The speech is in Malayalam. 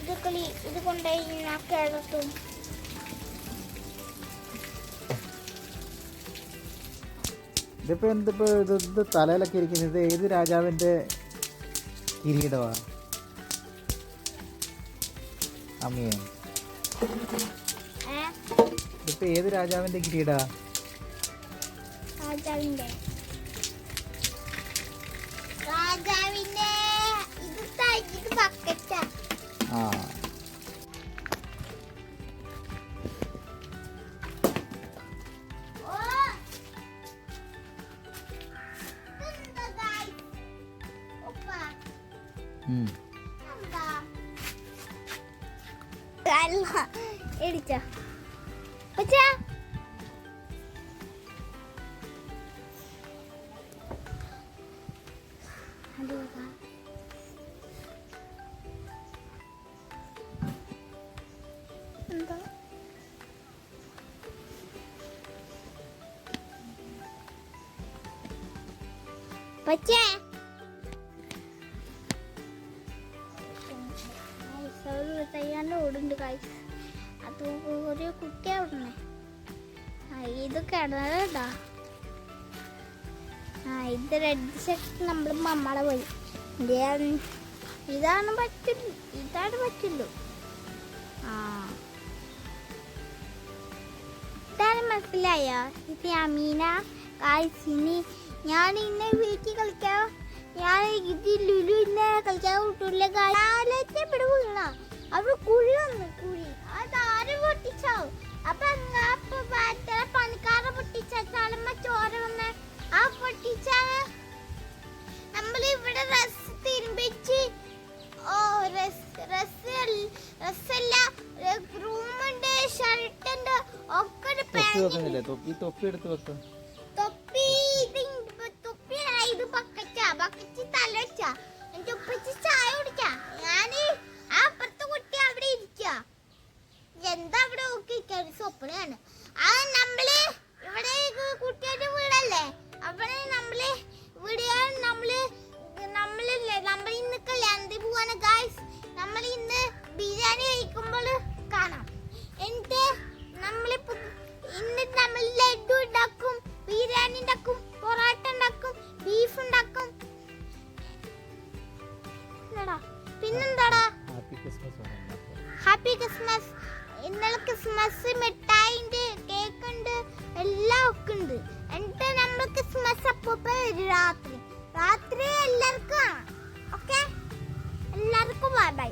ഇത് കൊണ്ടുപോയി കിടത്തും. ഇതിപ്പോ എന്തിപ്പോ ഇത് തലയിലൊക്കെ ഇരിക്കുന്നത്? ഏത് രാജാവിന്റെ കിരീടമാ അമ്മിയെ? ഇതിപ്പോ ഏത് രാജാവിന്റെ കിരീടാ? രാജാവിന്റെ ഇത് ബക്കറ്റാ. ആ എടിച്ചാ എന്താ പച്ചേ തയ്യാണ്ട് ഓടുണ്ട് കാഴ്ച. അത് ഒരു കുട്ടിയാ ഓടണേ. ഇത് കിടന്നതാ. ഇത് റെഡ് ഷർട്ട് നമ്മൾ മമ്മളെ പോയി. ഇതാണ് പറ്റുള്ളൂ. ഇതാണ് മനസ്സിലായോ? ഇത് അമീന കാഴ്ചിനി. ഞാൻ ഇന്നെ വീട്ടിൽ കളിക്കാം. ഞാൻ ഇത് ലുലു ഇന്നെ കളിക്കാൻ കിട്ടൂല. ഇവിടെ വീണ അവിടെ കുഴി വന്നു. കുഴി അതാര് പൊട്ടിച്ചാവും. അപ്പൊ പണിക്കാരെ പൊട്ടിച്ച തലമ്മ ചോര വന്ന ആ പൊട്ടിച്ചാണ്. നമ്മളിവിടെ ഡ്രസ് തിരുമ്പിച്ച് ഡ്രസ്സല്ല റൂമുണ്ട്, ഷർട്ടുണ്ട് ഒക്കെ. തൊപ്പി എടുത്ത് വെക്കാം. തൊപ്പി ഇത് ബക്കറ്റ് തല വെച്ചാ ഉപ്പിച്ച് ചായ കുടിച്ചാ. ഞാന് ആ അപ്പുറത്തെ കുട്ടി അവിടെ ഇരിക്ക. എന്താ അവിടെ നോക്കിയിരിക്ക? സ്വപ്നമാണ്. ആ നമ്മള് ഇവിടെ കുട്ടിയുടെ വീടല്ലേ. അവിടെ നമ്മള് ഇന്ന് കല്യാണത്തിൽ പോവാണ് ഗായ്സ്. നമ്മൾ ഇന്ന് ബിരിയാണി കഴിക്കുമ്പോൾ കാണാം. എന്നിട്ട് ഇന്ന് നമ്മൾ ലഡു ഉണ്ടാക്കും, ബിരിയാണി ഉണ്ടാക്കും, പൊറോട്ട ഉണ്ടാക്കും, ബീഫ് ഉണ്ടാക്കും. പിന്നെന്താടാ? Happy Christmas. ഇന്നലെ ക്രിസ്മസ് മിഠായിണ്ട്, കേക്ക് ഉണ്ട്, എല്ലാം ഒക്കെ ഉണ്ട്. എന്നിട്ട് നമ്മൾ ക്രിസ്മസ് അപ്പൊ രാത്രി എല്ലാവർക്കും. ഓക്കെ, എല്ലാവർക്കും ബൈ ബൈ.